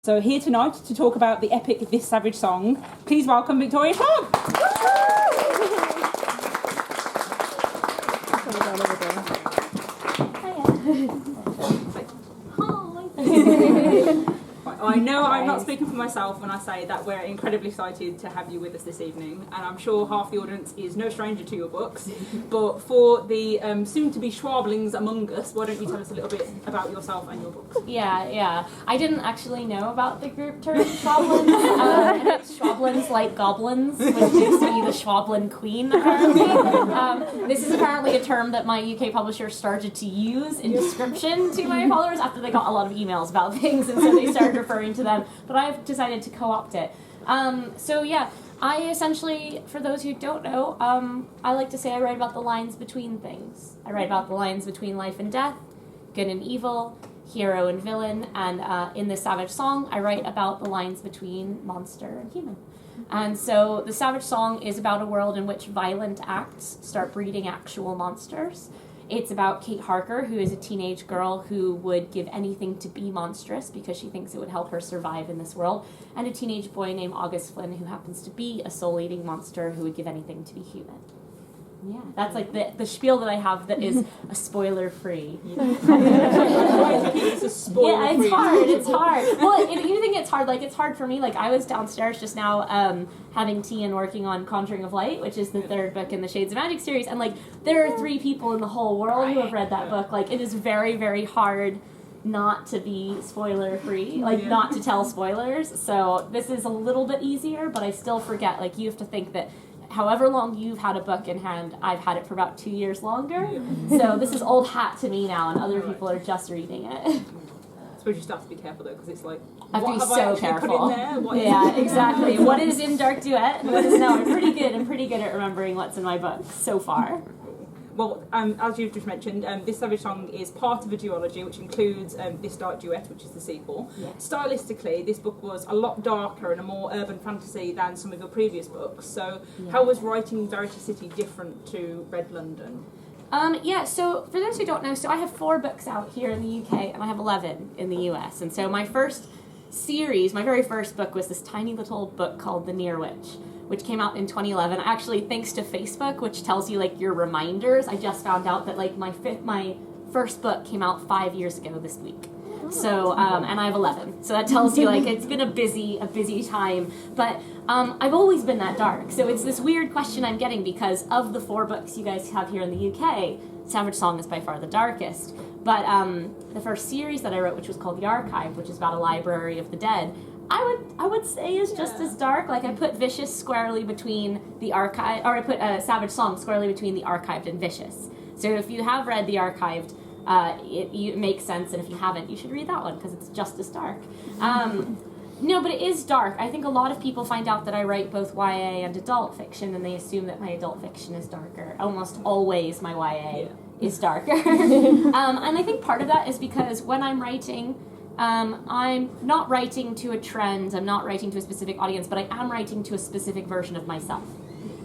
So here tonight to talk about the epic This Savage Song, please welcome V.E.Schwab. I know I'm not speaking for myself when I say that we're incredibly excited to have you with us this evening, and I'm sure half the audience is no stranger to your books, but for the soon-to-be Schwablings among us, why don't you tell us a little bit about yourself and your books? Yeah. I didn't actually know about the group term Schwablins. It's Schwablins like goblins, which makes me the Schwablin queen, apparently. This is apparently a term that my UK publisher started to use in description to my followers after they got a lot of emails about things, and so they started referring to them, but I've decided to co-opt it. I essentially, for those who don't know, I like to say I write about the lines between things. I write about the lines between life and death, good and evil, hero and villain, and in this Savage Song, I write about the lines between monster and human. And so the Savage Song is about a world in which violent acts start breeding actual monsters. It's about Kate Harker, who is a teenage girl who would give anything to be monstrous because she thinks it would help her survive in this world, and a teenage boy named August Flynn who happens to be a soul-eating monster who would give anything to be human. Yeah, that's like the spiel that I have that is a spoiler-free. It's a spoiler-free. Yeah, it's hard. Well, you think it's hard? Like, it's hard for me. Like, I was downstairs just now having tea and working on Conjuring of Light, which is the third book in the Shades of Magic series, and, like, there are 3 people in the whole world who have read that book. Like, it is very, very hard not to be spoiler-free, like, not to tell spoilers. So this is a little bit easier, but I still forget. Like, you have to think that however long you've had a book in hand, I've had it for about 2 years longer. So this is old hat to me now, and other people are just reading it. I suppose you still have to be careful though, because it's like, I have to be so careful. Put in there? Yeah, exactly. What is in Dark Duet? And what is now? I'm pretty good at remembering what's in my book so far. Well, as you've just mentioned, This Savage Song is part of a duology, which includes This Dark Duet, which is the sequel. Yeah. Stylistically, this book was a lot darker and a more urban fantasy than some of your previous books. So how was writing Verity City different to Red London? So for those who don't know, so I have 4 books out here in the UK, and I have 11 in the US. And so my first series, my very first book was this tiny little book called The Near Witch, which came out in 2011. Actually, thanks to Facebook, which tells you, like, your reminders, I just found out that, like, my first book came out 5 years ago this week. So, and I have 11. So that tells you, like, it's been a busy time. But I've always been that dark. So it's this weird question I'm getting, because of the 4 books you guys have here in the UK, Savage Song is by far the darkest. But the first series that I wrote, which was called The Archive, which is about a library of the dead, I would say is just as dark. Like, I put Vicious squarely between the archive, or I put Savage Song squarely between the Archived and Vicious. So if you have read the Archived, it makes sense, and if you haven't, you should read that one because it's just as dark. No, but it is dark. I think a lot of people find out that I write both YA and adult fiction, and they assume that my adult fiction is darker. Almost always my YA is darker. And I think part of that is because when I'm writing, I'm not writing to a trend, I'm not writing to a specific audience, but I am writing to a specific version of myself.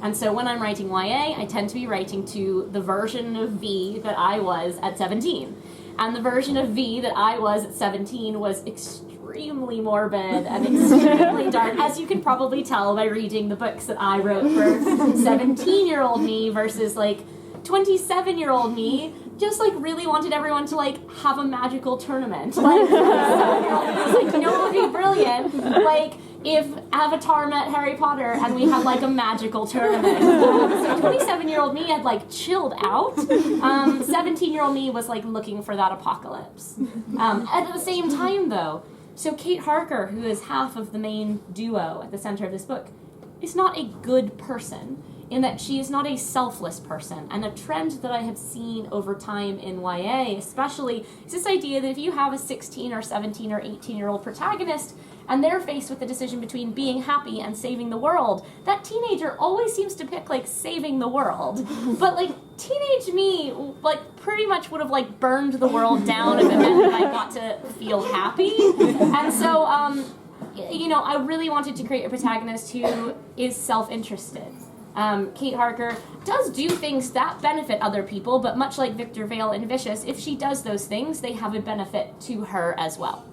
And so when I'm writing YA, I tend to be writing to the version of V that I was at 17. And the version of V that I was at 17 was extremely morbid and extremely dark, as you can probably tell by reading the books that I wrote for 17-year-old me versus, like, 27-year-old me. Just, like, really wanted everyone to, like, have a magical tournament. Like, like, you know what would be brilliant? Like, if Avatar met Harry Potter and we had, like, a magical tournament. So 27-year-old me had, like, chilled out. 17-year-old me was, like, looking for that apocalypse. At the same time, though, so Kate Harker, who is half of the main duo at the center of this book, is not a good person, in that she is not a selfless person. And a trend that I have seen over time in YA especially is this idea that if you have a 16 or 17 or 18-year-old protagonist and they're faced with the decision between being happy and saving the world, that teenager always seems to pick, like, saving the world. But, like, teenage me, like, pretty much would have, like, burned the world down if it meant that I got to feel happy. And so, you know, I really wanted to create a protagonist who is self-interested. Kate Harker does do things that benefit other people, but much like Victor Vale in Vicious, if she does those things, they have a benefit to her as well.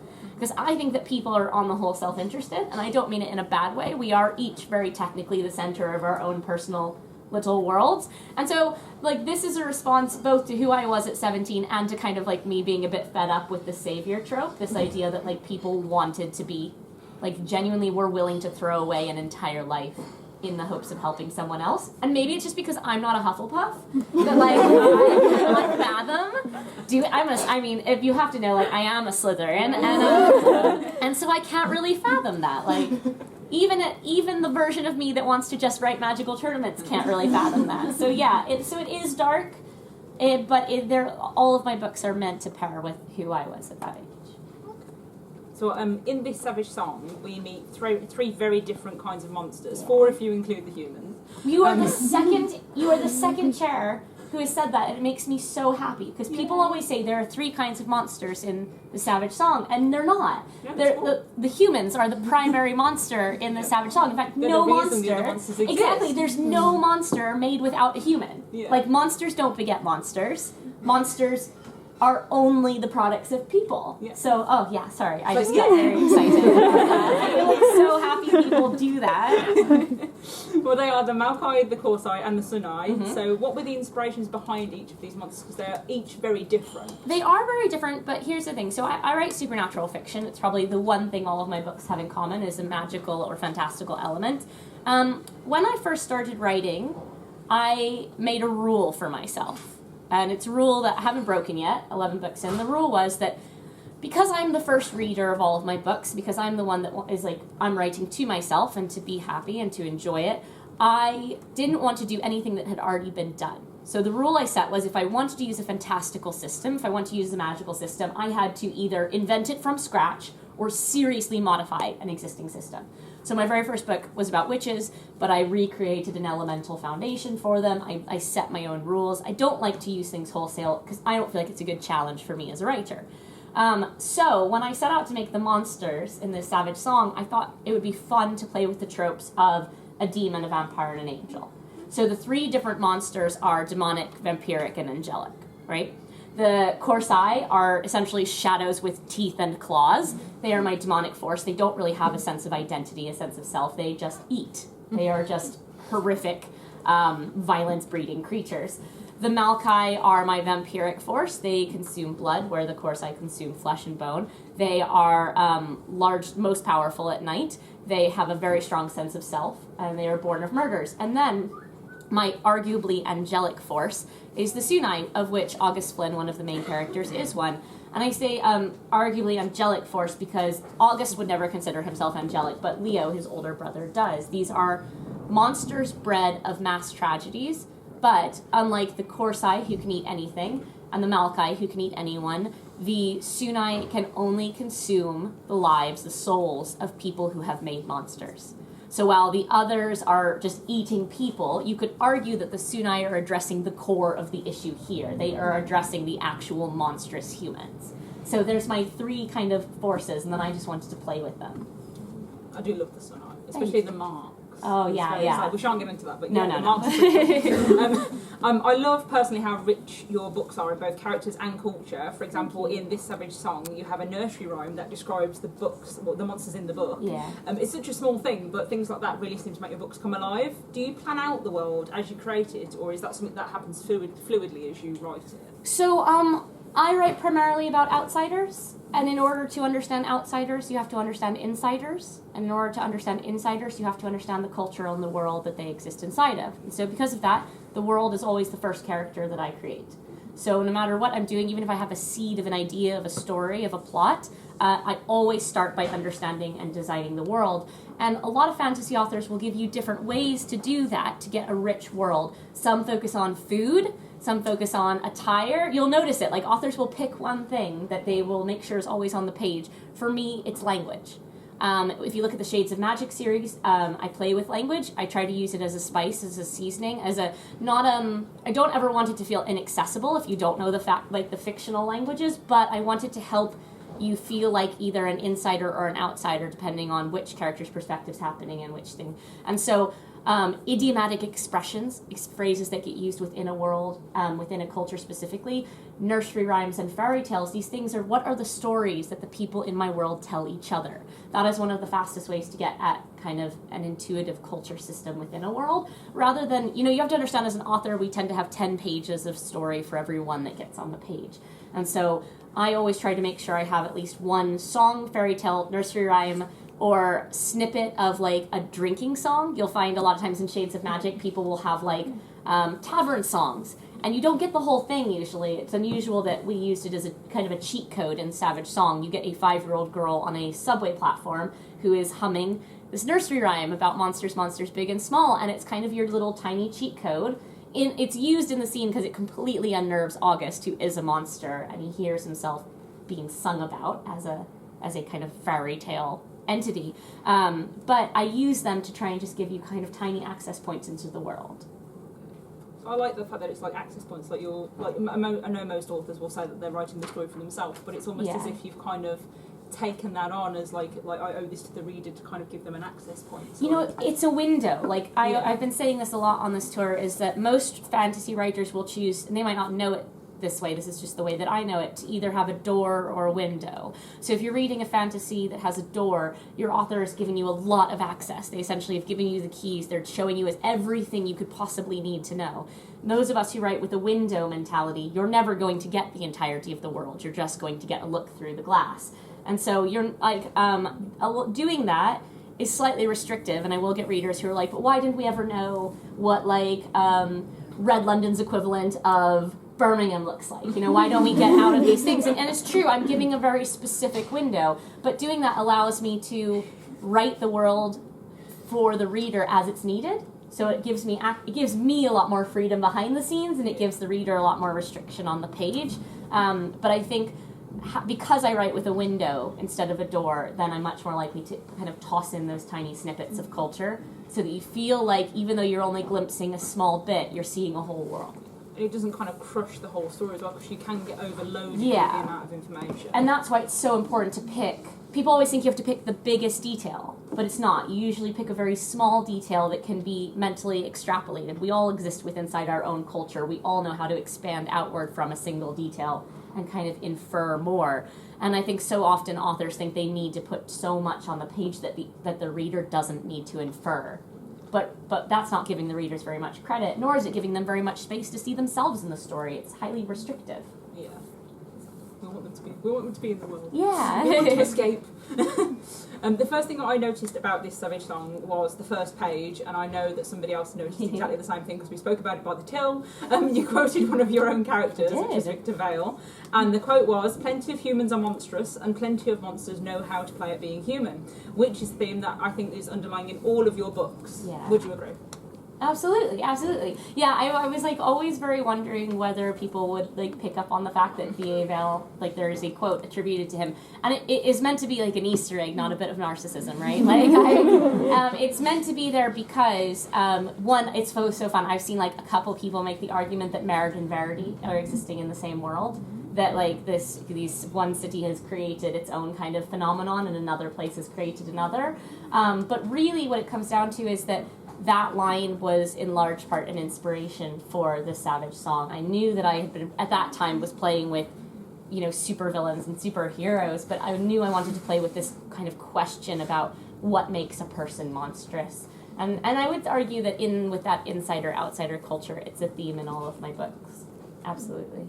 because I think that people are on the whole self-interested, and I don't mean it in a bad way. We are each very technically the center of our own personal little worlds. And so, like, this is a response both to who I was at 17 and to kind of, like, me being a bit fed up with the savior trope, this idea that, like, people wanted to be, like, genuinely were willing to throw away an entire life in the hopes of helping someone else. And maybe it's just because I'm not a Hufflepuff that, like, I cannot fathom. I mean, if you have to know, like, I am a Slytherin, and so I can't really fathom that. Like, even the version of me that wants to just write magical tournaments can't really fathom that. So yeah, it is dark, but all of my books are meant to pair with who I was at that age. So in this Savage Song, we meet three very different kinds of monsters. 4 if you include the humans. You are the second chair who has said that, and it makes me so happy, because people always say there are 3 kinds of monsters in the Savage Song, and they're not. Yeah, the humans are the primary monster in the Savage Song. In fact, no monster. Exactly, there's no monster made without a human. Yeah. Like, monsters don't beget monsters. Monsters are only the products of people. Yeah. So, sorry, I just got very excited. I feel like so happy people do that. Well, they are the Maokai, the Korsai, and the Sunai. Mm-hmm. So what were the inspirations behind each of these monsters? Because they're each very different. They are very different, but here's the thing. So I write supernatural fiction. It's probably the one thing all of my books have in common is a magical or fantastical element. When I first started writing, I made a rule for myself. And it's a rule that I haven't broken yet, 11 books in. The rule was that because I'm the first reader of all of my books, because I'm the one that is like, I'm writing to myself and to be happy and to enjoy it, I didn't want to do anything that had already been done. So the rule I set was if I wanted to use a fantastical system, if I wanted to use a magical system, I had to either invent it from scratch or seriously modify an existing system. So my very first book was about witches, but I recreated an elemental foundation for them. I set my own rules. I don't like to use things wholesale because I don't feel like it's a good challenge for me as a writer. So when I set out to make the monsters in this Savage Song, I thought it would be fun to play with the tropes of a demon, a vampire, and an angel. So the 3 different monsters are demonic, vampiric, and angelic, right? The Korsai are essentially shadows with teeth and claws. They are my demonic force. They don't really have a sense of identity, a sense of self. They just eat. They are just horrific, violence-breeding creatures. The Maokai are my vampiric force. They consume blood, where the Korsai consume flesh and bone. They are most powerful at night. They have a very strong sense of self, and they are born of murders. And then my arguably angelic force is the Sunai, of which August Flynn, one of the main characters, is one. And I say arguably angelic force because August would never consider himself angelic, but Leo, his older brother, does. These are monsters bred of mass tragedies, but unlike the Korsai, who can eat anything, and the Maokai, who can eat anyone, the Sunai can only consume the lives, the souls of people who have made monsters. So while the others are just eating people, you could argue that the Sunai are addressing the core of the issue here. They are addressing the actual monstrous humans. So there's my 3 kind of forces, and then I just wanted to play with them. I do love the Sunai, especially the marks. Oh, yeah. We shan't get into that, but no. marks are I love personally how rich your books are in both characters and culture. For example, in this Savage Song, you have a nursery rhyme that describes the monsters in the book. Yeah. It's such a small thing, but things like that really seem to make your books come alive. Do you plan out the world as you create it, or is that something that happens fluidly as you write it? So, I write primarily about outsiders, and in order to understand outsiders, you have to understand insiders, and in order to understand insiders, you have to understand the culture and the world that they exist inside of. And so because of that, the world is always the first character that I create. So no matter what I'm doing, even if I have a seed of an idea, of a story, of a plot, I always start by understanding and designing the world. And a lot of fantasy authors will give you different ways to do that, to get a rich world. Some focus on food, some focus on attire. You'll notice it, like authors will pick one thing that they will make sure is always on the page. For me, it's language. If you look at the Shades of Magic series, I play with language. I try to use it as a spice, as a seasoning, I don't ever want it to feel inaccessible if you don't know the fictional languages, but I want it to help you feel like either an insider or an outsider, depending on which character's perspective is happening and which thing. And so idiomatic expressions, phrases that get used within a world, within a culture specifically, nursery rhymes and fairy tales. These things are what are the stories that the people in my world tell each other. That is one of the fastest ways to get at kind of an intuitive culture system within a world, rather than, you have to understand as an author, we tend to have 10 pages of story for every one that gets on the page. And so I always try to make sure I have at least one song, fairy tale, nursery rhyme, or snippet of like a drinking song. You'll find a lot of times in Shades of Magic, people will have like tavern songs. And you don't get the whole thing usually. It's unusual that we used it as a kind of a cheat code in Savage Song. You get a 5-year-old girl on a subway platform who is humming this nursery rhyme about monsters, monsters big and small, and it's kind of your little tiny cheat code. It's used in the scene because it completely unnerves August, who is a monster, and he hears himself being sung about as a kind of fairy tale entity. But I use them to try and just give you kind of tiny access points into the world. I like the fact that it's like access points. Like I know most authors will say that they're writing the story for themselves, but it's almost as if you've kind of taken that on as like I owe this to the reader to kind of give them an access point. So it's a window. Like I've been saying this a lot on this tour, is that most fantasy writers will choose, and they might not know it this way, this is just the way that I know it, to either have a door or a window. So if you're reading a fantasy that has a door, your author is giving you a lot of access. They essentially have given you the keys. They're showing you everything you could possibly need to know. Those of us who write with a window mentality, you're never going to get the entirety of the world. You're just going to get a look through the glass. And so you're like, doing that is slightly restrictive, and I will get readers who are like, but why didn't we ever know what like Red London's equivalent of Birmingham looks like? Why don't we get out of these things? And it's true, I'm giving a very specific window, but doing that allows me to write the world for the reader as it's needed. So it gives me a lot more freedom behind the scenes, and it gives the reader a lot more restriction on the page. But I think because I write with a window instead of a door, then I'm much more likely to kind of toss in those tiny snippets of culture so that you feel like even though you're only glimpsing a small bit, you're seeing a whole world. It doesn't kind of crush the whole story as well, because you can get overloaded with the amount of information. And that's why it's so important to pick. People always think you have to pick the biggest detail, but it's not. You usually pick a very small detail that can be mentally extrapolated. We all exist inside our own culture. We all know how to expand outward from a single detail and kind of infer more. And I think so often authors think they need to put so much on the page that the reader doesn't need to infer. But that's not giving the readers very much credit, nor is it giving them very much space to see themselves in the story. It's highly restrictive. Yeah. We want them to be in the world. Yeah. We want to escape. The first thing that I noticed about this Savage Song was the first page, and I know that somebody else noticed exactly the same thing because we spoke about it by the till. You quoted one of your own characters, which is Victor Vale, and the quote was, "Plenty of humans are monstrous, and plenty of monsters know how to play at being human," which is a theme that I think is underlying in all of your books. Yeah. Would you agree? Absolutely. Yeah, I was like always very wondering whether people would like pick up on the fact that V.E. Vale, like there is a quote attributed to him, and it is meant to be like an Easter egg, not a bit of narcissism, right? Like it's meant to be there because one, it's so fun. I've seen like a couple people make the argument that Merit and Verity are existing in the same world. That like these one city has created its own kind of phenomenon, and another place has created another. But really, what it comes down to is that line was in large part an inspiration for the Savage Song. I knew that I had been, at that time, was playing with, supervillains and superheroes, but I knew I wanted to play with this kind of question about what makes a person monstrous. And I would argue that with that insider-outsider culture, it's a theme in all of my books. Absolutely.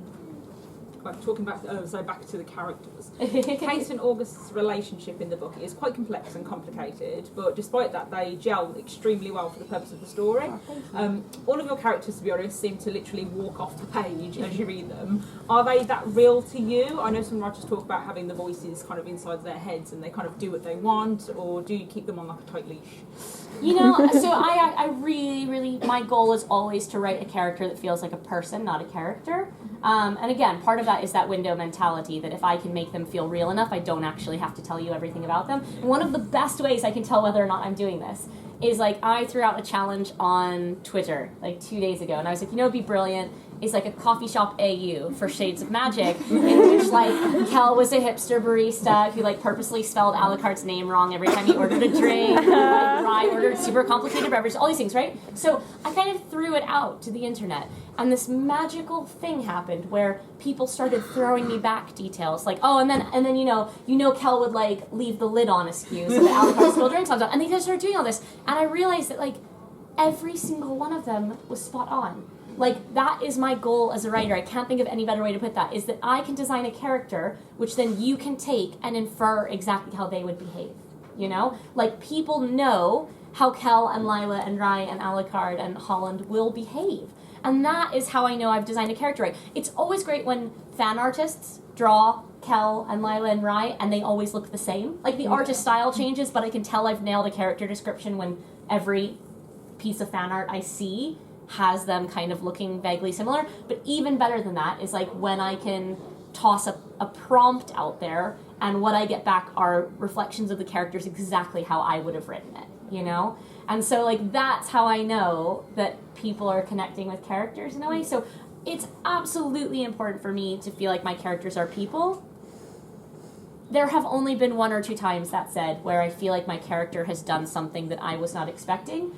Talking back to the characters. Kate and August's relationship in the book is quite complex and complicated, but despite that, they gel extremely well for the purpose of the story. All of your characters, to be honest, seem to literally walk off the page as you read them. Are they that real to you? I know some writers talk about having the voices kind of inside their heads and they kind of do what they want, or do you keep them on like a tight leash? So I really, my goal is always to write a character that feels like a person, not a character. And again, part of that is that window mentality, that if I can make them feel real enough, I don't actually have to tell you everything about them. And one of the best ways I can tell whether or not I'm doing this is like I threw out a challenge on Twitter like 2 days ago, and I was like, it'd be brilliant is like a coffee shop AU for Shades of Magic, in which like Kel was a hipster barista who like purposely spelled Alucard's name wrong every time he ordered a drink. Like Rye ordered super complicated beverages, all these things, right? So I kind of threw it out to the internet, and this magical thing happened where people started throwing me back details, like, oh, and then you know Kel would like leave the lid on askew so that Alucard spilled drinks on top, and they just started doing all this, and I realized that like every single one of them was spot on. Like, that is my goal as a writer. I can't think of any better way to put that, is that I can design a character which then you can take and infer exactly how they would behave, you know? Like, people know how Kel and Lila and Rye and Alucard and Holland will behave. And that is how I know I've designed a character right. It's always great when fan artists draw Kel and Lila and Rye and they always look the same. Like, the artist style changes, but I can tell I've nailed a character description when every piece of fan art I see has them kind of looking vaguely similar. But even better than that is like when I can toss a prompt out there and what I get back are reflections of the characters exactly how I would have written it, you know? And so like that's how I know that people are connecting with characters in a way. So it's absolutely important for me to feel like my characters are people. There have only been 1 or 2 times, that said, where I feel like my character has done something that I was not expecting.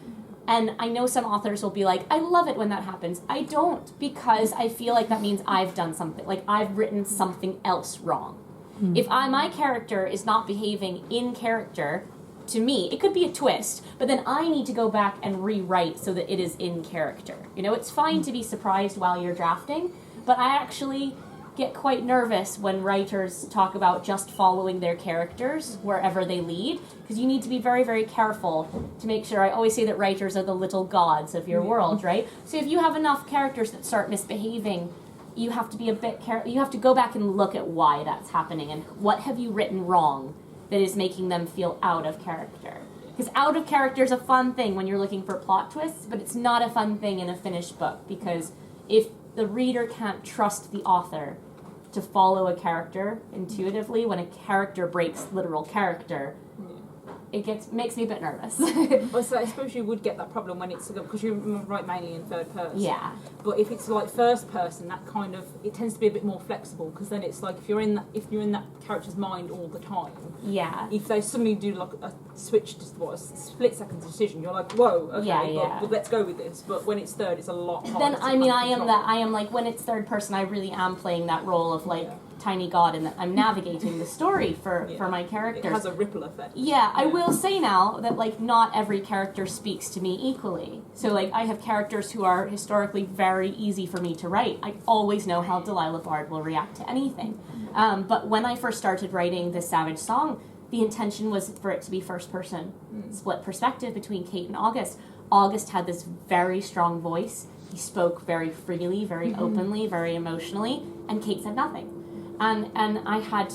And I know some authors will be like, I love it when that happens. I don't, because I feel like that means I've done something, like I've written something else wrong. Mm-hmm. If my character is not behaving in character, to me, it could be a twist, but then I need to go back and rewrite so that it is in character. You know, it's fine to be surprised while you're drafting, but I actually get quite nervous when writers talk about just following their characters wherever they lead, because you need to be very, very careful to make sure. I always say that writers are the little gods of your world, right? So if you have enough characters that start misbehaving, you have to be a bit careful. You have to go back and look at why that's happening and what have you written wrong that is making them feel out of character. Because out of character is a fun thing when you're looking for plot twists, but it's not a fun thing in a finished book, because if the reader can't trust the author to follow a character intuitively, when a character breaks literal character, it makes me a bit nervous. Well, so I suppose you would get that problem when it's, because you write mainly in third person. Yeah. But if it's like first person, that kind of, it tends to be a bit more flexible, because then it's like if you're in that character's mind all the time. Yeah. If they suddenly do like a switch to a split second decision, you're like, whoa, okay, well, let's go with this. But when it's third, it's a lot harder. Then I am like, when it's third person, I really am playing that role of like tiny god, and that I'm navigating the story for my characters. It has a ripple effect. Yeah, I will say now that like not every character speaks to me equally. So like I have characters who are historically very easy for me to write. I always know how Delilah Bard will react to anything. But when I first started writing this Savage Song, the intention was for it to be first person, split perspective between Kate and August. August had this very strong voice. He spoke very freely, very openly, very emotionally, and Kate said nothing. And I had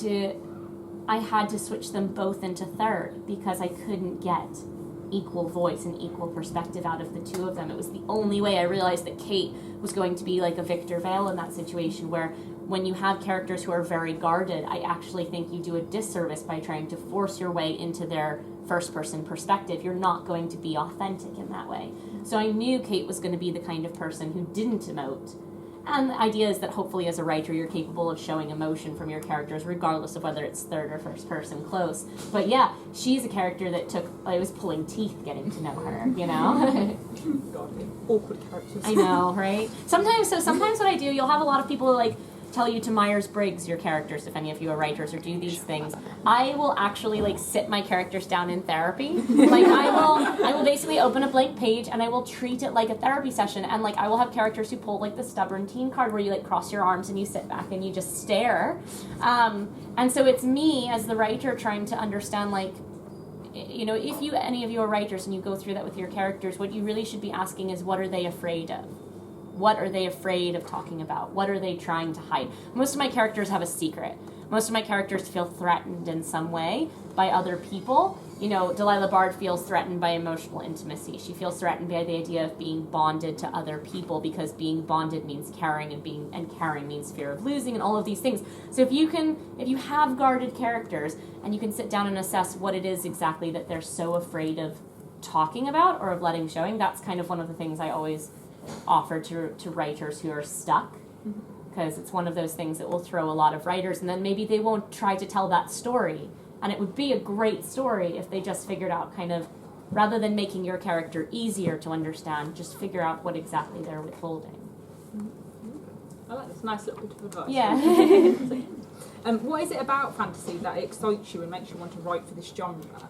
to switch them both into third, because I couldn't get equal voice and equal perspective out of the two of them. It was the only way. I realized that Kate was going to be like a Victor Vale in that situation, where when you have characters who are very guarded, I actually think you do a disservice by trying to force your way into their first person perspective. You're not going to be authentic in that way. So I knew Kate was going to be the kind of person who didn't emote. And the idea is that hopefully as a writer you're capable of showing emotion from your characters regardless of whether it's third or first person close. But yeah, she's a character that I was pulling teeth getting to know her, you know? God, awkward characters. I know, right? Sometimes what I do, you'll have a lot of people like tell you to Myers-Briggs your characters, if any of you are writers, or do these things. I will actually like sit my characters down in therapy. Like I will basically open a blank page and I will treat it like a therapy session, and like I will have characters who pull like the stubborn teen card where you like cross your arms and you sit back and you just stare. And so it's me as the writer trying to understand, like, you know, if any of you are writers and you go through that with your characters, what you really should be asking is, what are they afraid of? What are they afraid of talking about? What are they trying to hide? Most of my characters have a secret. Most of my characters feel threatened in some way by other people. You know, Delilah Bard feels threatened by emotional intimacy. She feels threatened by the idea of being bonded to other people, because being bonded means caring, and caring means fear of losing, and all of these things. So if you have guarded characters and you can sit down and assess what it is exactly that they're so afraid of talking about or of letting showing, that's kind of one of the things I always offer to writers who are stuck, because it's one of those things that will throw a lot of writers, and then maybe they won't try to tell that story. And it would be a great story if they just figured out kind of, rather than making your character easier to understand, just figure out what exactly they're withholding. I like this. Nice little bit of advice. Yeah. What is it about fantasy that excites you and makes you want to write for this genre?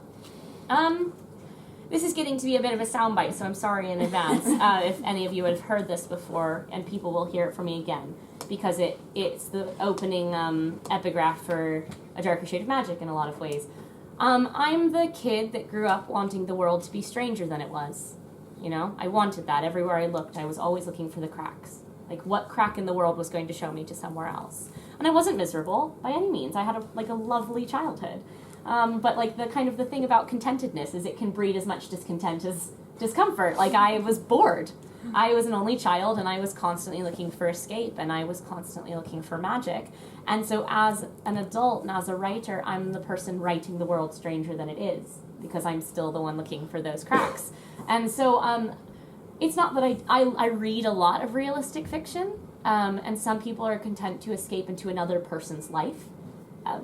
This is getting to be a bit of a soundbite, so I'm sorry in advance if any of you have heard this before, and people will hear it from me again, because it's the opening epigraph for A Darker Shade of Magic in a lot of ways. I'm the kid that grew up wanting the world to be stranger than it was. You know, I wanted that. Everywhere I looked, I was always looking for the cracks. Like, what crack in the world was going to show me to somewhere else? And I wasn't miserable, by any means. I had a lovely childhood. But like the thing about contentedness is it can breed as much discontent as discomfort. Like, I was bored. I was an only child, and I was constantly looking for escape, and I was constantly looking for magic. And so as an adult and as a writer, I'm the person writing the world stranger than it is, because I'm still the one looking for those cracks. And so it's not that I read a lot of realistic fiction, and some people are content to escape into another person's life.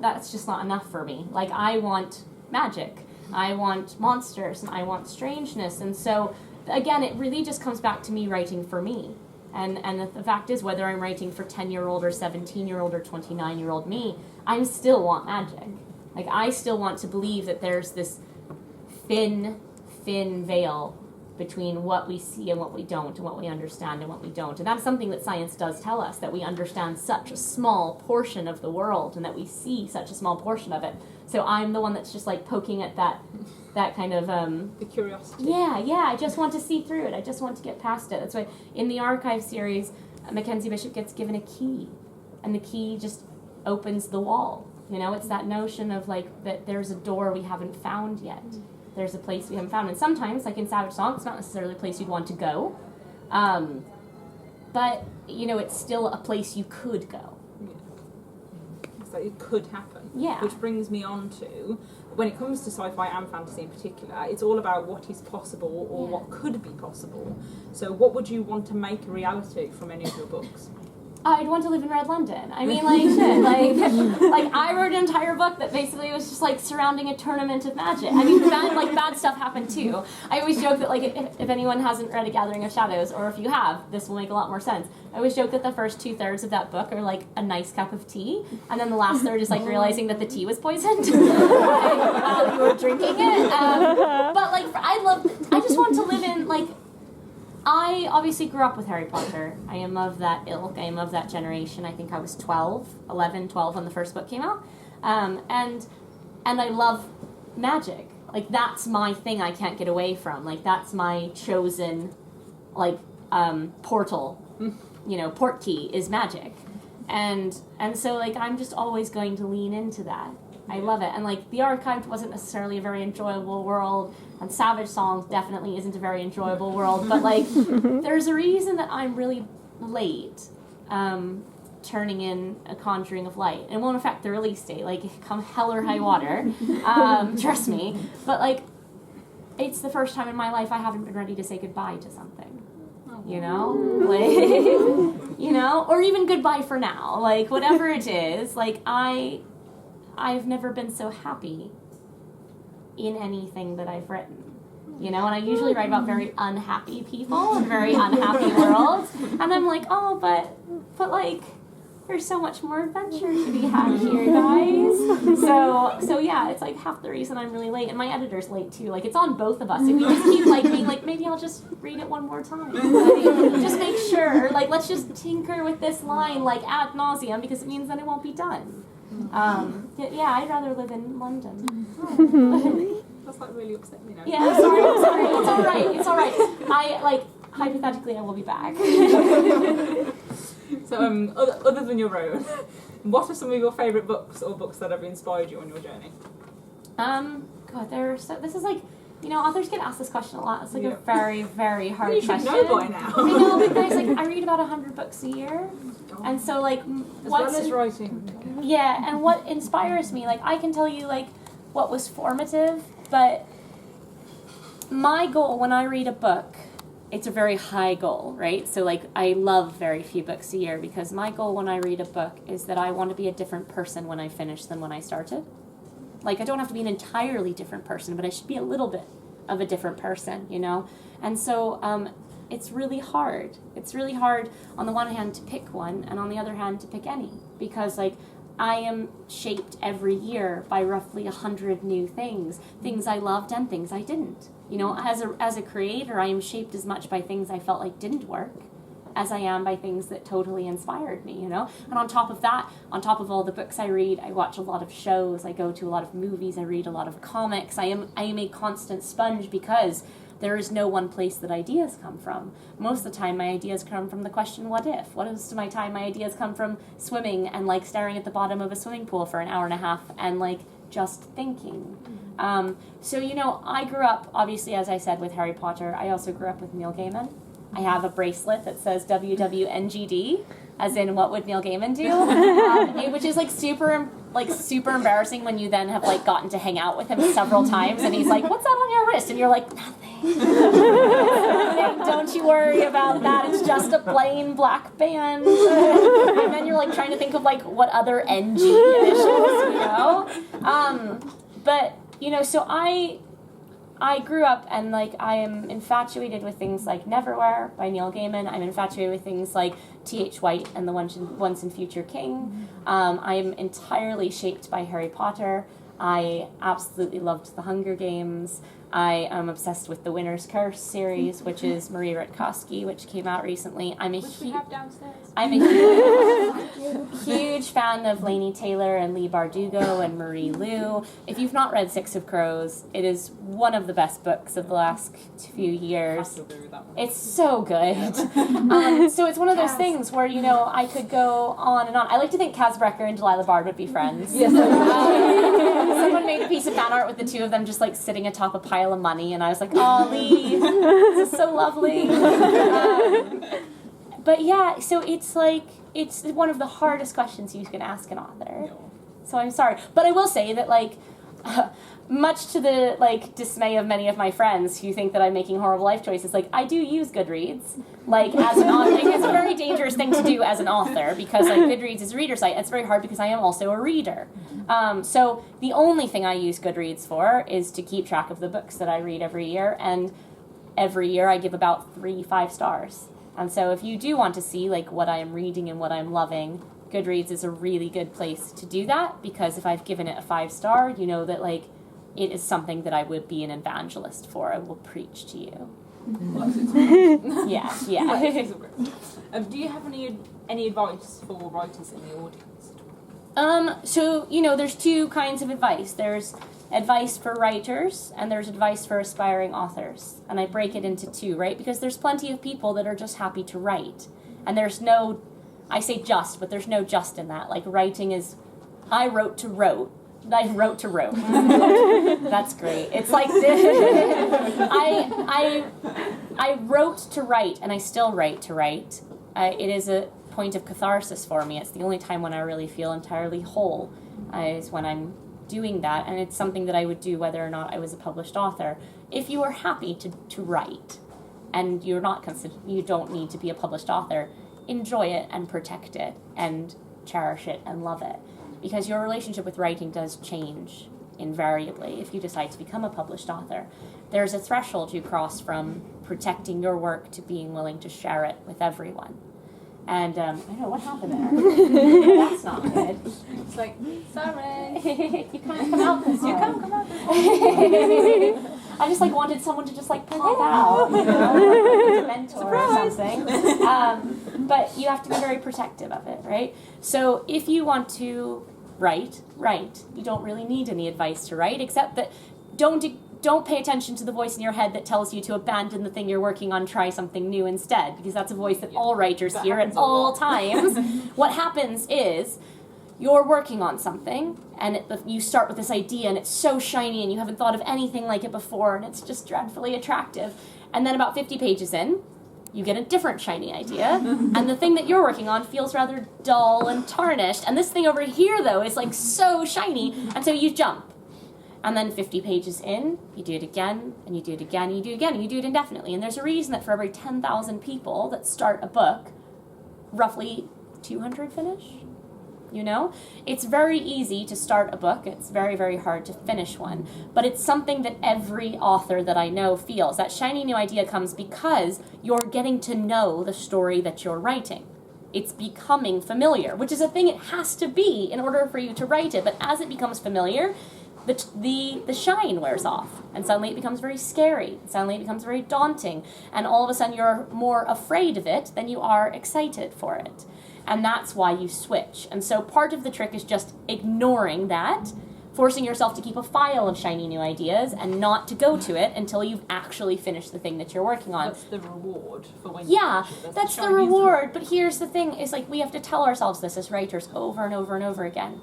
That's just not enough for me. Like, I want magic, I want monsters, and I want strangeness. And so, again, it really just comes back to me writing for me. And the fact is, whether I'm writing for 10-year-old or 17-year-old or 29-year-old me, I still want magic. Like, I still want to believe that there's this thin veil between what we see and what we don't, and what we understand and what we don't. And that's something that science does tell us, that we understand such a small portion of the world, and that we see such a small portion of it. So I'm the one that's just like poking at that kind of the curiosity. Yeah, I just want to see through it. I just want to get past it. That's why in the archive series, Mackenzie Bishop gets given a key, and the key just opens the wall. You know, it's that notion of like that there's a door we haven't found yet. There's a place we haven't found. And sometimes, like in Savage Song, it's not necessarily a place you'd want to go. But, you know, it's still a place you could go. Yeah. It's like it could happen. Yeah. Which brings me on to, when it comes to sci-fi and fantasy in particular, it's all about what is possible or what could be possible. So what would you want to make a reality from any of your books? I'd want to live in Red London. I mean, like, shit, like I wrote an entire book that basically was just, like, surrounding a tournament of magic. I mean, bad stuff happened, too. I always joke that, like, if anyone hasn't read A Gathering of Shadows, or if you have, this will make a lot more sense. I always joke that the first 2/3 of that book are, like, a nice cup of tea, and then the last third is, like, realizing that the tea was poisoned while you were drinking it. But, like, I just want to live in, like, I obviously grew up with Harry Potter. I am of that ilk. I am of that generation. I think I was 12 when the first book came out. And I love magic. Like, that's my thing I can't get away from. Like, that's my chosen, like, portal. You know, port key is magic. And so, like, I'm just always going to lean into that. I love it. And, like, the Archived wasn't necessarily a very enjoyable world, and Savage Songs definitely isn't a very enjoyable world, but, like, there's a reason that I'm really late turning in A Conjuring of Light. It won't affect the release date, like, come hell or high water, trust me. But, like, it's the first time in my life I haven't been ready to say goodbye to something. You know? Like, you know? Or even goodbye for now. Like, whatever it is, like, I've never been so happy in anything that I've written, you know, and I usually write about very unhappy people and very unhappy worlds, and I'm like, oh, but like, there's so much more adventure to be had here, guys. So yeah, it's like half the reason I'm really late, and my editor's late too. Like, it's on both of us. If we just keep like being like, maybe I'll just read it one more time. Like, just make sure, like, let's just tinker with this line like ad nauseum, because it means that it won't be done. Yeah, I'd rather live in London. That's like really upset me now. Yeah, sorry. It's all right. I, like, hypothetically, I will be back. So, other than your own, what are some of your favourite books or books that have inspired you on your journey? God, this is like, you know, authors get asked this question a lot. It's like a very, very hard question. You should know by now. I know, because like I read about 100 books a year, and so like what's writing? Yeah, and what inspires me, like I can tell you like what was formative, but my goal when I read a book it's a very high goal, right? So like I love very few books a year because my goal when I read a book is that I want to be a different person when I finish than when I started. Like I don't have to be an entirely different person, but I should be a little bit of a different person, you know? And so it's really hard. It's really hard on the one hand to pick one and on the other hand to pick any, because like I am shaped every year by roughly 100 new things I loved and things I didn't. You know, as a creator, I am shaped as much by things I felt like didn't work as I am by things that totally inspired me, you know? And on top of that, on top of all the books I read, I watch a lot of shows, I go to a lot of movies, I read a lot of comics. I am a constant sponge because there is no one place that ideas come from. Most of the time my ideas come from the question, what if? Most of my time my ideas come from swimming and like staring at the bottom of a swimming pool for an hour and a half and like just thinking. So, you know, I grew up, obviously, as I said, with Harry Potter. I also grew up with Neil Gaiman. I have a bracelet that says WWNGD, as in what would Neil Gaiman do, which is like super embarrassing when you then have like gotten to hang out with him several times and he's like, what's that on your wrist? And you're like, nothing. Don't you worry about that. It's just a plain black band. And then you're like trying to think of like what other NG initials, you know? But, you know, so I grew up and like I am infatuated with things like Neverwhere by Neil Gaiman. I'm infatuated with things like T.H. White and the Once and Future King. I am entirely shaped by Harry Potter. I absolutely loved The Hunger Games. I am obsessed with the Winner's Curse series, which is Marie Rutkowski, which came out recently. Which we have downstairs. I'm a huge fan of Laini Taylor and Leigh Bardugo and Marie Lu. If you've not read Six of Crows, it is one of the best books of the last few years. It's so good. So it's one of those things where, you know, I could go on and on. I like to think Kaz Brecker and Delilah Bard would be friends. Yes. Someone made a piece of fan art with the two of them just like sitting atop a pile of money, and I was like, oh, Lee, this is so lovely. But yeah, so it's like, it's one of the hardest questions you can ask an author. So I'm sorry. But I will say that, like, much to the, like, dismay of many of my friends who think that I'm making horrible life choices, like, I do use Goodreads, like, as an author. Like, it's a very dangerous thing to do as an author, because, like, Goodreads is a reader site. It's very hard because I am also a reader. So the only thing I use Goodreads for is to keep track of the books that I read every year, and every year I give about 3-5 stars. And so if you do want to see, like, what I am reading and what I'm loving, Goodreads is a really good place to do that, because if I've given it a 5-star, you know that, like, it is something that I would be an evangelist for. I will preach to you. Yeah. Do you have any advice for writers in the audience? So, you know, there's two kinds of advice. There's advice for writers, and there's advice for aspiring authors. And I break it into two, right? Because there's plenty of people that are just happy to write. And there's no, I say just, but there's no just in that. Like, writing is, I wrote to wrote. I wrote to wrote. That's great. It's like this. I wrote to write, and I still write to write. It is a point of catharsis for me. It's the only time when I really feel entirely whole, is when I'm doing that, and it's something that I would do whether or not I was a published author. If you are happy to write, and you don't need to be a published author, enjoy it and protect it and cherish it and love it. Because your relationship with writing does change invariably if you decide to become a published author. There's a threshold you cross from protecting your work to being willing to share it with everyone. And, I know, what happened there? That's not good. It's like, sorry. You can't come out this way. You can't come out this way. I just, like, wanted someone to just, like, pop out, you know, like a mentor or something. But you have to be very protective of it, right? So if you want to write. You don't really need any advice to write, except that don't pay attention to the voice in your head that tells you to abandon the thing you're working on, try something new instead, because that's a voice that all writers hear at all times. What happens is you're working on something, and you start with this idea, and it's so shiny, and you haven't thought of anything like it before, and it's just dreadfully attractive. And then about 50 pages in, you get a different shiny idea, and the thing that you're working on feels rather dull and tarnished, and this thing over here, though, is like so shiny, and so you jump. And then 50 pages in, you do it again, and you do it again, and you do it again, and you do it indefinitely. And there's a reason that for every 10,000 people that start a book, roughly 200 finish. You know? It's very easy to start a book. It's very, very hard to finish one. But it's something that every author that I know feels. That shiny new idea comes because you're getting to know the story that you're writing. It's becoming familiar, which is a thing it has to be in order for you to write it. But as it becomes familiar, the shine wears off, and suddenly it becomes very scary, and suddenly it becomes very daunting, and all of a sudden you're more afraid of it than you are excited for it. And that's why you switch. And so part of the trick is just ignoring that, forcing yourself to keep a file of shiny new ideas and not to go to it until you've actually finished the thing that you're working on. That's the reward for when Yeah, you finish it. that's the reward. But here's the thing, is like we have to tell ourselves this as writers over and over and over again.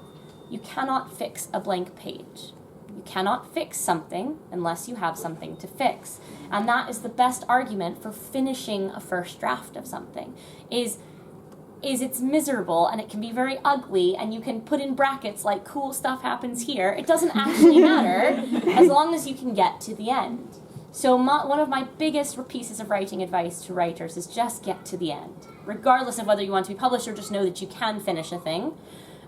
You cannot fix a blank page. You cannot fix something unless you have something to fix. And that is the best argument for finishing a first draft of something, is it's miserable and it can be very ugly and you can put in brackets like cool stuff happens here. It doesn't actually matter as long as you can get to the end. So one of my biggest pieces of writing advice to writers is just get to the end, regardless of whether you want to be published or just know that you can finish a thing.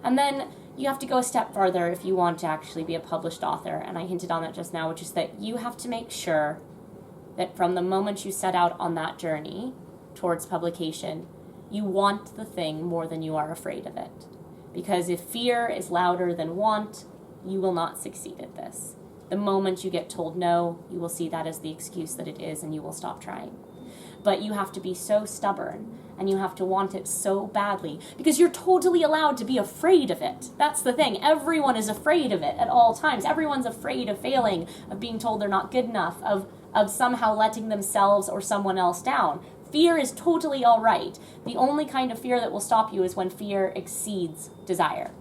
And then you have to go a step farther if you want to actually be a published author, and I hinted on that just now, which is that you have to make sure that from the moment you set out on that journey towards publication, you want the thing more than you are afraid of it. Because if fear is louder than want, you will not succeed at this. The moment you get told no, you will see that as the excuse that it is and you will stop trying. But you have to be so stubborn and you have to want it so badly because you're totally allowed to be afraid of it. That's the thing. Everyone is afraid of it at all times. Everyone's afraid of failing, of being told they're not good enough, of somehow letting themselves or someone else down. Fear is totally all right. The only kind of fear that will stop you is when fear exceeds desire.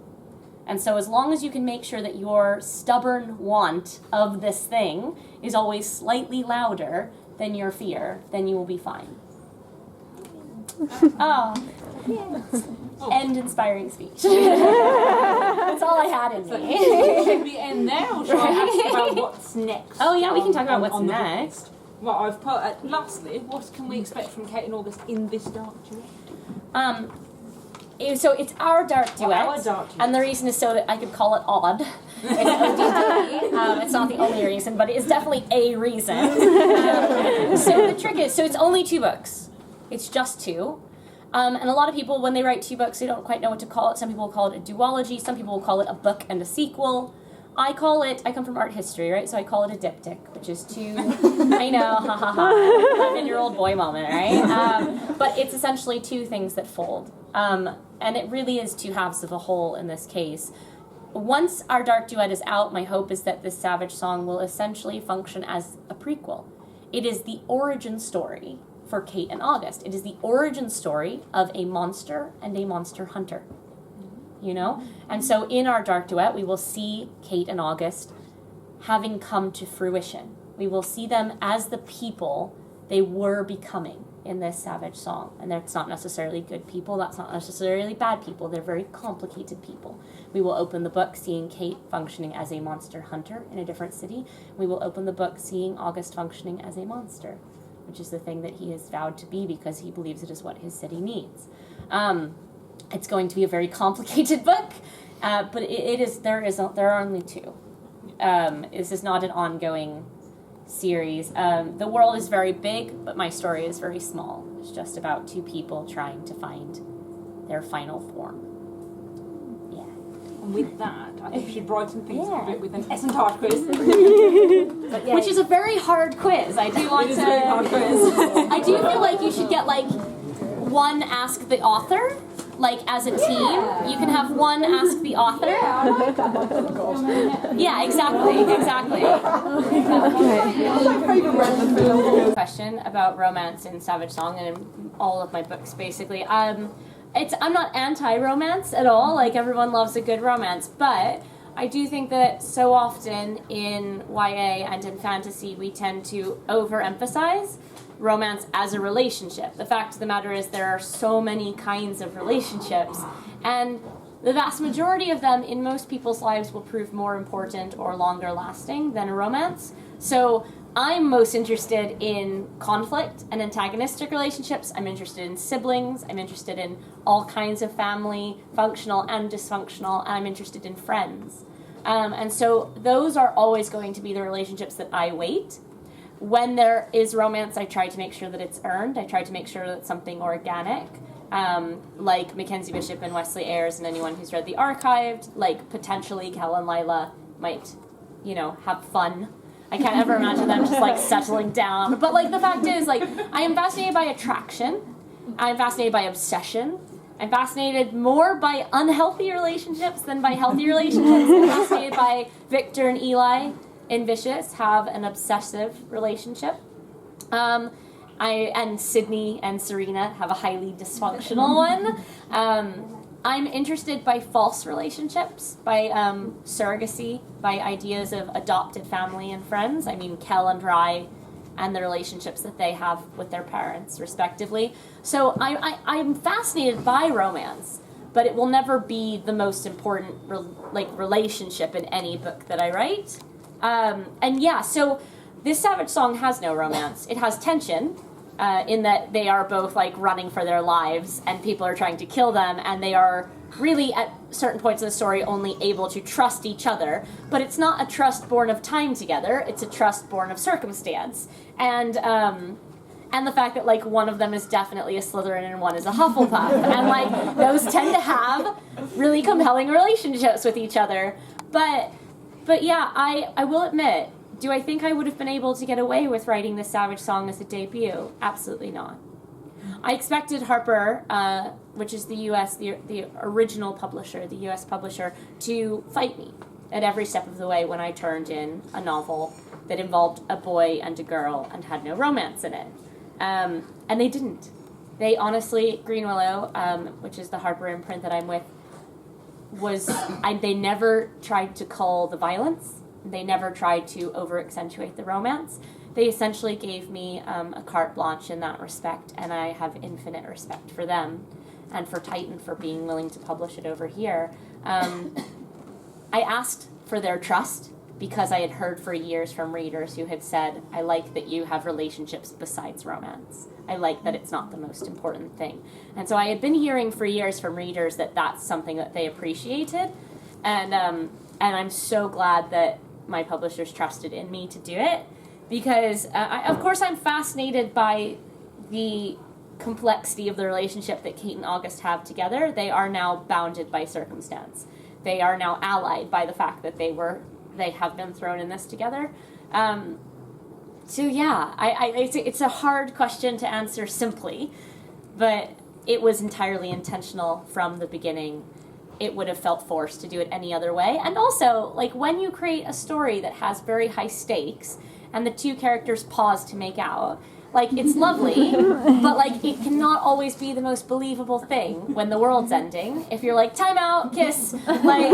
And so as long as you can make sure that your stubborn want of this thing is always slightly louder than your fear, then you will be fine. End inspiring speech. That's all I had in me. Should we end there, or should I ask about what's next? Oh yeah, we can talk about what's on the next. Well, I've put, lastly, what can we expect from Kate and August in this dark duet? So it's our dark duet, Our dark duet. And the reason is so that I could call it odd. It's ODD. It's not the only reason, but it is definitely a reason. So the trick is, so it's only 2 books. It's just 2. And a lot of people, when they write 2 books, they don't quite know what to call it. Some people will call it a duology. Some people will call it a book and a sequel. I come from art history, right? So I call it a diptych, which is 2, I know, ha ha ha, 11-year-old boy moment, right? But it's essentially 2 things that fold. And it really is 2 halves of a whole in this case. Once our dark duet is out, my hope is that this Savage song will essentially function as a prequel. It is the origin story for Kate and August. It is the origin story of a monster and a monster hunter. You know? And so in our dark duet, we will see Kate and August having come to fruition. We will see them as the people they were becoming in this Savage song. And that's not necessarily good people, that's not necessarily bad people, they're very complicated people. We will open the book seeing Kate functioning as a monster hunter in a different city. We will open the book seeing August functioning as a monster, which is the thing that he has vowed to be because he believes it is what his city needs. It's going to be a very complicated book, but there are only 2. This is not an ongoing series. The world is very big, but my story is very small. It's just about 2 people trying to find their final form. Yeah. And with that, I think we should brighten things up a bit with an S&T quiz. Which is a very hard quiz. I do want It is a very hard quiz. I do feel like you should get one Ask the Author. As a team, you can have one Ask the Author. Yeah, exactly. Question about romance in Savage Song and in all of my books, basically. I'm not anti-romance at all. Everyone loves a good romance, but I do think that so often in YA and in fantasy, we tend to overemphasize romance as a relationship. The fact of the matter is there are so many kinds of relationships, and the vast majority of them in most people's lives will prove more important or longer lasting than a romance. So I'm most interested in conflict and antagonistic relationships. I'm interested in siblings. I'm interested in all kinds of family, functional and dysfunctional, and I'm interested in friends. And so those are always going to be the relationships that I weight. When there is romance, I try to make sure that it's earned. I try to make sure that it's something organic, like Mackenzie Bishop and Wesley Ayres, and anyone who's read The Archived, like potentially Kel and Lila might, have fun. I can't ever imagine them just, like, settling down. But, like, the fact is, like, I am fascinated by attraction. I'm fascinated by obsession. I'm fascinated more by unhealthy relationships than by healthy relationships. I'm fascinated by Victor and Eli in Vicious have an obsessive relationship. And Sydney and Serena have a highly dysfunctional one. I'm interested by false relationships, by surrogacy, by ideas of adopted family and friends. I mean, Kel and Rye and the relationships that they have with their parents, respectively. So I'm fascinated by romance, but it will never be the most important relationship in any book that I write. So this Savage Song has no romance. It has tension, in that they are both, like, running for their lives, and people are trying to kill them, and they are really, at certain points in the story, only able to trust each other. But it's not a trust born of time together, it's a trust born of circumstance. And the fact that, like, one of them is definitely a Slytherin and one is a Hufflepuff. And, like, those tend to have really compelling relationships with each other. But yeah, I will admit, do I think I would have been able to get away with writing this Savage Song as a debut? Absolutely not. I expected Harper, which is the original publisher, the U.S. publisher, to fight me at every step of the way when I turned in a novel that involved a boy and a girl and had no romance in it. And they didn't. They honestly, Green Willow, which is the Harper imprint that I'm with, they never tried to cull the violence. They never tried to over-accentuate the romance. They essentially gave me a carte blanche in that respect, and I have infinite respect for them and for Titan for being willing to publish it over here. I asked for their trust because I had heard for years from readers who had said, I like that you have relationships besides romance. I like that it's not the most important thing. And so I had been hearing for years from readers that that's something that they appreciated, and I'm so glad that my publishers trusted in me to do it, because of course I'm fascinated by the complexity of the relationship that Kate and August have together. They are now bounded by circumstance. They are now allied by the fact that they have been thrown in this together. So yeah, it's a hard question to answer simply, but it was entirely intentional from the beginning. It would have felt forced to do it any other way. And also, like, when you create a story that has very high stakes and the two characters pause to make out, like, it's lovely, but, like, it cannot always be the most believable thing when the world's ending. If you're like, time out, kiss. Like,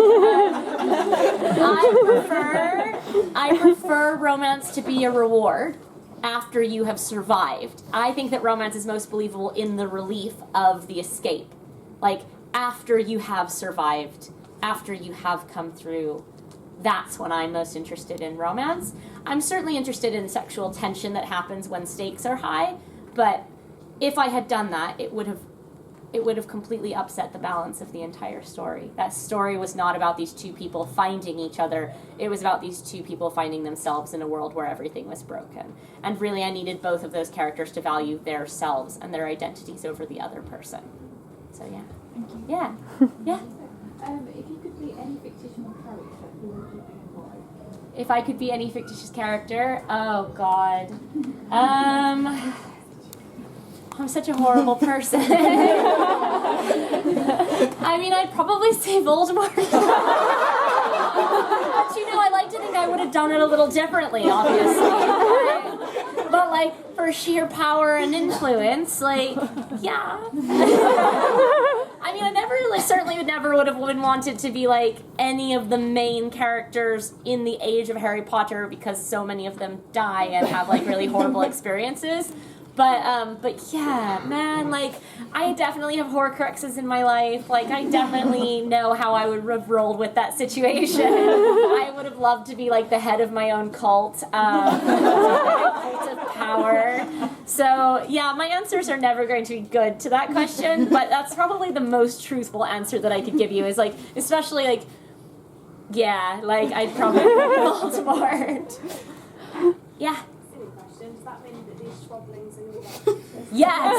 I prefer romance to be a reward after you have survived. I think that romance is most believable in the relief of the escape. Like, after you have survived, after you have come through, that's when I'm most interested in romance. I'm certainly interested in sexual tension that happens when stakes are high, but if I had done that, it would have completely upset the balance of the entire story. That story was not about these two people finding each other. It was about these two people finding themselves in a world where everything was broken. And really, I needed both of those characters to value their selves and their identities over the other person. So yeah. Thank you. Yeah. Yeah. If you could be any fictional character, who would you be and why? If I could be any fictitious character, oh God. I'm such a horrible person. I mean, I'd probably say Voldemort. But I like to think I would have done it a little differently, obviously. But like, for sheer power and influence, like, yeah. I mean, certainly would never would have wanted to be like any of the main characters in the age of Harry Potter, because so many of them die and have like really horrible experiences. But yeah, man, like, I definitely have Horcruxes in my life. Like, I definitely know how I would have rolled with that situation. I would have loved to be, like, the head of my own cult, cult of power. So, yeah, my answers are never going to be good to that question, but that's probably the most truthful answer that I could give you, is, like, especially, like, yeah, like, I'd probably be Voldemort. Yeah. Silly question. Does that mean that these Schwablings are your death? Yes.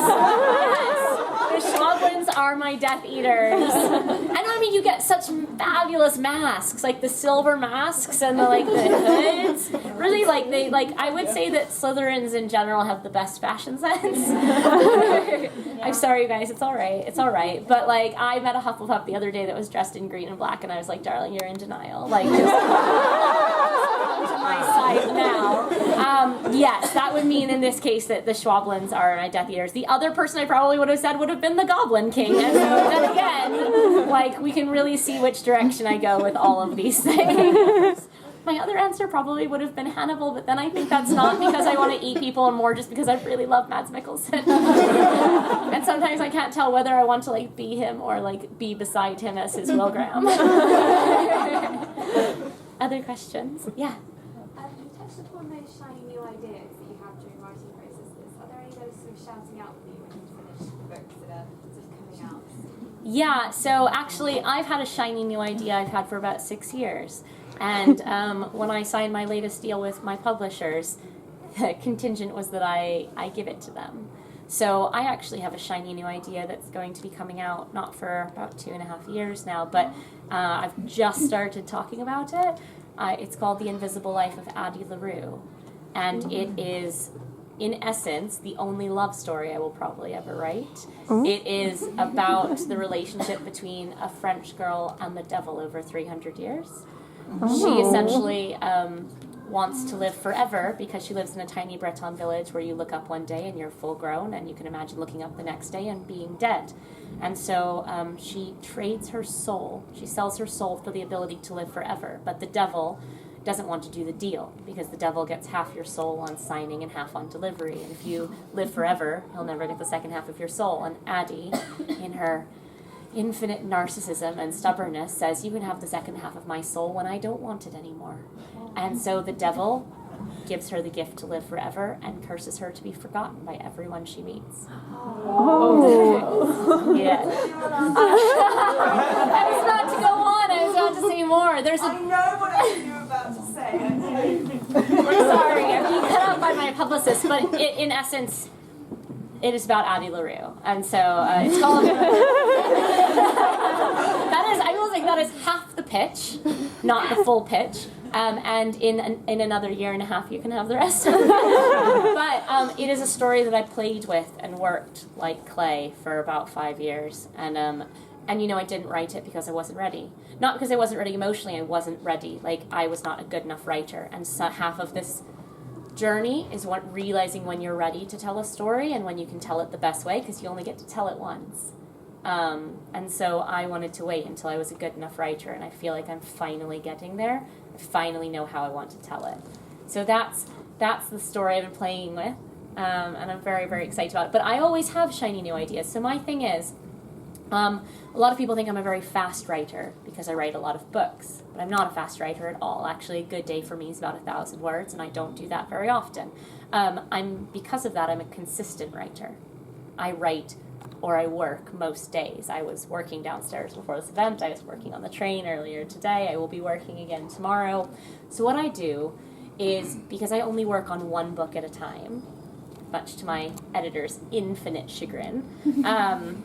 Yes. The Schwablins are my Death Eaters. And I mean, you get such fabulous masks, like the silver masks and the hoods. Really, like, I would say that Slytherins in general have the best fashion sense. I'm sorry, you guys. It's all right. But, like, I met a Hufflepuff the other day that was dressed in green and black, and I was like, darling, you're in denial. Like, just come to my side now. Yes, that would mean in this case that the Schwablins are my Death Eaters. The other person I probably would have said would have been the Goblin King. And so then again, like, we can really see which direction I go with all of these things. My other answer probably would have been Hannibal, but then I think that's not because I want to eat people, and more just because I really love Mads Mikkelsen. And sometimes I can't tell whether I want to, like, be him or, like, be beside him as his Will Graham. Other questions? Yeah. You touched upon those shiny new ideas that you have during writing processes. Are there any of those sort of shouting out for you when you finish the books that are sort of coming out? Yeah, so actually I've had a shiny new idea I've had for about 6 years. And when I signed my latest deal with my publishers, the contingent was that I give it to them. So I actually have a shiny new idea that's going to be coming out, not for about 2.5 years now, but I've just started talking about it. It's called The Invisible Life of Addie LaRue. And it is, in essence, the only love story I will probably ever write. It is about the relationship between a French girl and the devil over 300 years. She essentially wants to live forever because she lives in a tiny Breton village where you look up one day and you're full grown, and you can imagine looking up the next day and being dead. And so she trades her soul. She sells her soul for the ability to live forever. But the devil doesn't want to do the deal because the devil gets half your soul on signing and half on delivery. And if you live forever, he'll never get the second half of your soul. And Addie, in her infinite narcissism and stubbornness, says, you can have the second half of my soul when I don't want it anymore. And so the devil gives her the gift to live forever and curses her to be forgotten by everyone she meets. Yeah. I was about to go on. I was about to say more. I know what you were about to say. I'm sorry, I'm being cut out by my publicist, but in essence, it is about Addie LaRue. And so it's called... that is half the pitch, not the full pitch. And in another 1.5 years, you can have the rest of it. But it is a story that I played with and worked like clay for about 5 years. And you know, I didn't write it because I wasn't ready. Not because I wasn't ready emotionally, I wasn't ready. Like, I was not a good enough writer. And so half of this journey is realizing when you're ready to tell a story and when you can tell it the best way, because you only get to tell it once. And so I wanted to wait until I was a good enough writer, and I feel like I'm finally getting there. I finally know how I want to tell it. So that's the story I've been playing with, and I'm very, very excited about it. But I always have shiny new ideas. So my thing is, a lot of people think I'm a very fast writer because I write a lot of books, but I'm not a fast writer at all. Actually, a good day for me is about 1,000 words, and I don't do that very often. Because of that, I'm a consistent writer. I write or I work most days. I was working downstairs before this event. I was working on the train earlier today. I will be working again tomorrow. So what I do is, because I only work on one book at a time, much to my editor's infinite chagrin,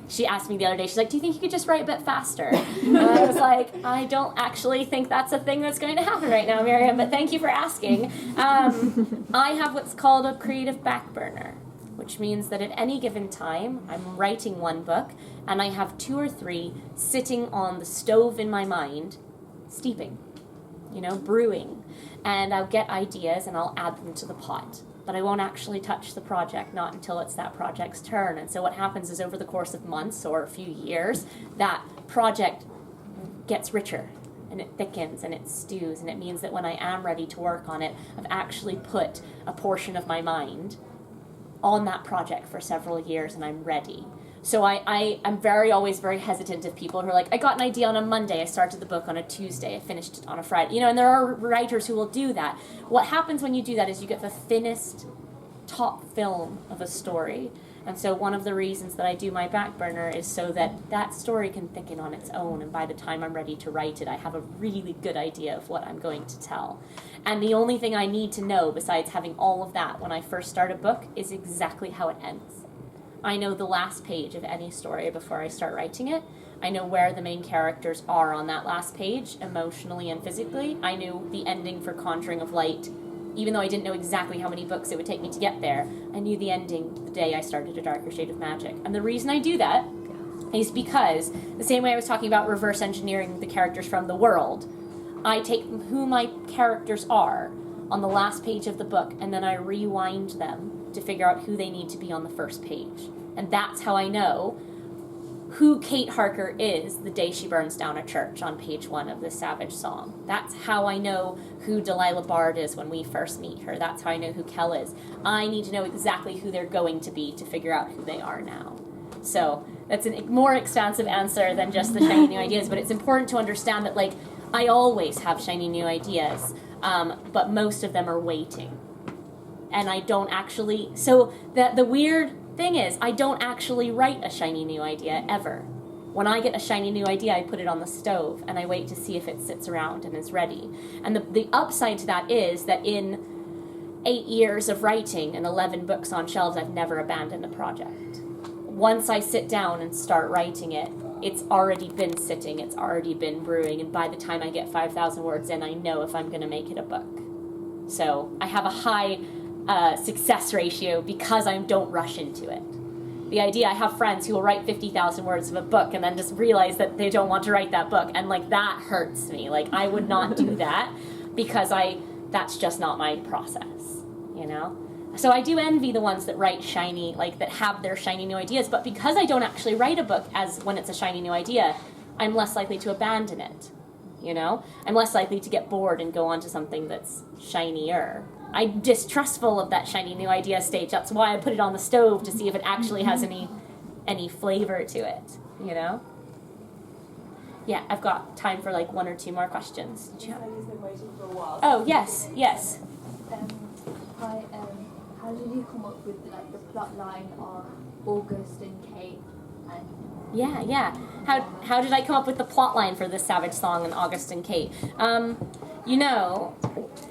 she asked me the other day, she's like, do you think you could just write a bit faster? And I was like, I don't actually think that's a thing that's going to happen right now, Miriam, but thank you for asking. I have what's called a creative back burner, which means that at any given time, I'm writing one book, and I have 2 or 3 sitting on the stove in my mind, steeping, brewing. And I'll get ideas, and I'll add them to the pot. But I won't actually touch the project, not until it's that project's turn. And so what happens is, over the course of months or a few years, that project gets richer, and it thickens, and it stews, and it means that when I am ready to work on it, I've actually put a portion of my mind on that project for several years and I'm ready. So I am always very hesitant of people who are like, I got an idea on a Monday, I started the book on a Tuesday, I finished it on a Friday. And there are writers who will do that. What happens when you do that is you get the thinnest top film of a story. And so one of the reasons that I do my back burner is so that story can thicken on its own, and by the time I'm ready to write it, I have a really good idea of what I'm going to tell. And the only thing I need to know, besides having all of that when I first start a book, is exactly how it ends. I know the last page of any story before I start writing it. I know where the main characters are on that last page, emotionally and physically. I knew the ending for Conjuring of Light. Even though I didn't know exactly how many books it would take me to get there, I knew the ending the day I started A Darker Shade of Magic. And the reason I do that is because, the same way I was talking about reverse engineering the characters from the world, I take who my characters are on the last page of the book, and then I rewind them to figure out who they need to be on the first page. And that's how I know who Kate Harker is the day she burns down a church on page 1 of the Savage Song. That's how I know who Delilah Bard is when we first meet her. That's how I know who Kell is. I need to know exactly who they're going to be to figure out who they are now. So that's a more expansive answer than just the shiny new ideas, but it's important to understand that, like, I always have shiny new ideas, but most of them are waiting. And I don't actually... So the weird thing is, I don't actually write a shiny new idea ever. When I get a shiny new idea, I put it on the stove and I wait to see if it sits around and is ready. And the upside to that is that in 8 years of writing and 11 books on shelves, I've never abandoned a project. Once I sit down and start writing it, it's already been sitting, it's already been brewing, and by the time I get 5,000 words in, I know if I'm going to make it a book. So I have a high success ratio because I don't rush into it. The idea, I have friends who will write 50,000 words of a book and then just realize that they don't want to write that book, and like that hurts me. Like I would not do that because that's just not my process, you know? So I do envy the ones that write shiny, like that have their shiny new ideas, but because I don't actually write a book as when it's a shiny new idea, I'm less likely to abandon it, you know? I'm less likely to get bored and go on to something that's shinier. I'm distrustful of that shiny new idea stage. That's why I put it on the stove to see if it actually has any flavor to it, you know? Yeah, I've got time for like 1 or 2 more questions. You've been waiting for a while. Oh, yes. Hi, how did you come up with like the plot line of August and Kate? And Yeah. How did I come up with the plot line for this Savage Song and August and Kate? You know,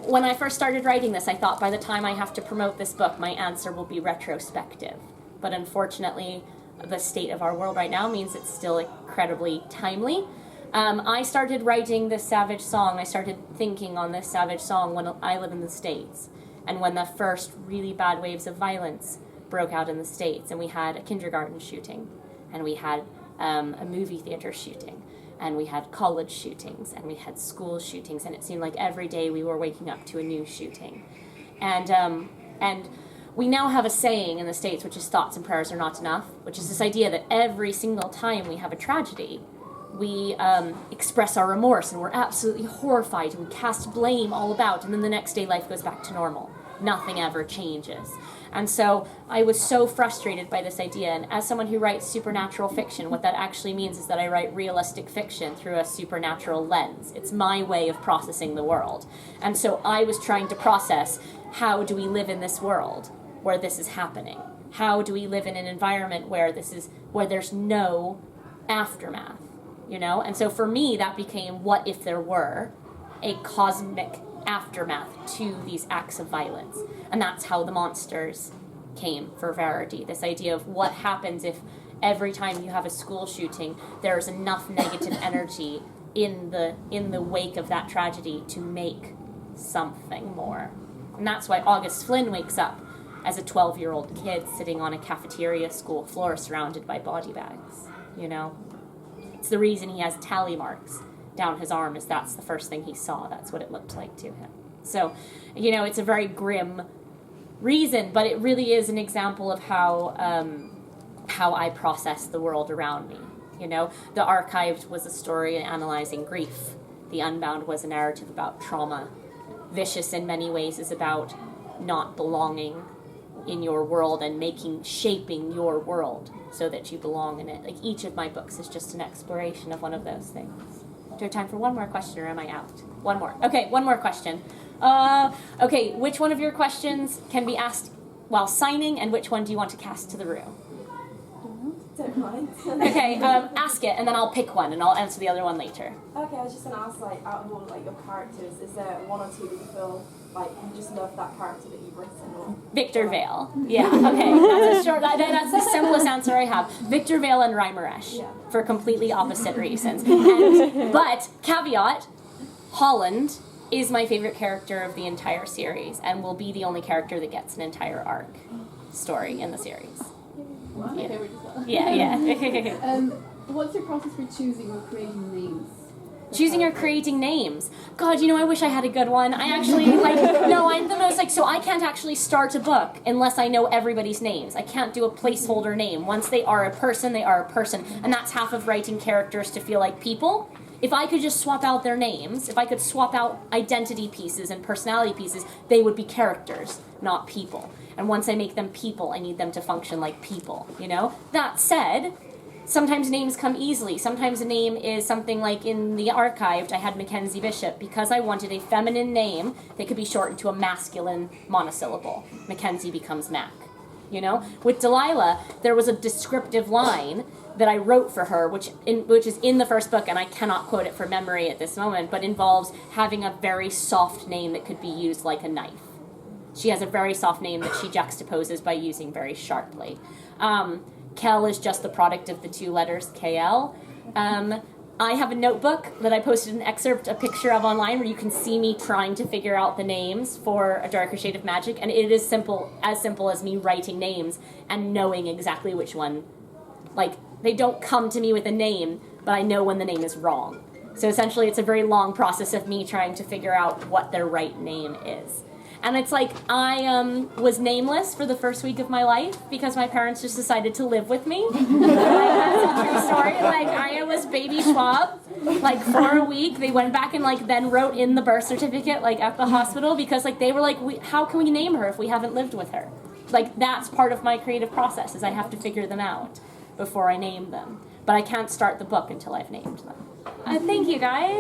when I first started writing this, I thought by the time I have to promote this book, my answer will be retrospective. But unfortunately, the state of our world right now means it's still incredibly timely. I started writing this Savage Song, I started thinking on this Savage Song when I live in the States, and when the first really bad waves of violence broke out in the States, and we had a kindergarten shooting, and we had a movie theater shooting, and we had college shootings, and we had school shootings, and it seemed like every day we were waking up to a new shooting. And we now have a saying in the States, which is thoughts and prayers are not enough, which is this idea that every single time we have a tragedy, we express our remorse, and we're absolutely horrified, and we cast blame all about, and then the next day life goes back to normal. Nothing ever changes. And so I was so frustrated by this idea, and as someone who writes supernatural fiction, what that actually means is that I write realistic fiction through a supernatural lens. It's my way of processing the world. And so I was trying to process, how do we live in this world where this is happening? How do we live in an environment where there's no aftermath, you know? And so for me, that became, what if there were a cosmic aftermath to these acts of violence? And that's how the monsters came for Verity. This idea of what happens if every time you have a school shooting, there's enough negative energy in the wake of that tragedy to make something more. And that's why August Flynn wakes up as a 12-year-old kid sitting on a cafeteria school floor surrounded by body bags, you know? It's the reason he has tally marks down his arm, is that's the first thing he saw. That's what it looked like to him. So, you know, it's a very grim reason, but it really is an example of how I process the world around me. You know, The Archived was a story analyzing grief. The Unbound was a narrative about trauma. Vicious in many ways is about not belonging. in your world and shaping your world so that you belong in it. Like each of my books is just an exploration of one of those things. Do I have time for one more question, or am I out? One more. Okay, one more question. Okay, which one of your questions can be asked while signing, and which one do you want to cast to the room? Don't mind. Okay, ask it, and then I'll pick one, and I'll answer the other one later. Okay, I was just gonna ask, like, out of all like your characters, is there one or two that you feel like you just love that character that you've written? Or Victor Vale. Yeah. Okay. That's a short. That's the simplest answer I have. Victor Vale and Reimaresh, for completely opposite reasons. But caveat: Holland is my favorite character of the entire series, and will be the only character that gets an entire arc story in the series. Well, my favorite as well. Yeah. What's your process for choosing or creating names? Choosing or creating names. God, I wish I had a good one. I actually, I'm the most, so I can't actually start a book unless I know everybody's names. I can't do a placeholder name. Once they are a person, they are a person. And that's half of writing characters to feel like people. If I could just swap out their names, if I could swap out identity pieces and personality pieces, they would be characters, not people. And once I make them people, I need them to function like people, That said, sometimes names come easily. Sometimes a name is something like in the archived, I had Mackenzie Bishop because I wanted a feminine name that could be shortened to a masculine monosyllable. Mackenzie becomes Mac. With Delilah, there was a descriptive line that I wrote for her, which is in the first book, and I cannot quote it from memory at this moment, but involves having a very soft name that could be used like a knife. She has a very soft name that she juxtaposes by using very sharply. Kel is just the product of the two letters KL. I have a notebook that I posted a picture of online where you can see me trying to figure out the names for A Darker Shade of Magic, and it is simple as me writing names and knowing exactly which one. They don't come to me with a name, but I know when the name is wrong. So essentially it's a very long process of me trying to figure out what their right name is. And it's I was nameless for the first week of my life because my parents just decided to live with me. That's a true story. I was baby Schwab. For a week, they went back and then wrote in the birth certificate at the hospital because they were how can we name her if we haven't lived with her? That's part of my creative process is I have to figure them out before I name them. But I can't start the book until I've named them. Thank you, guys.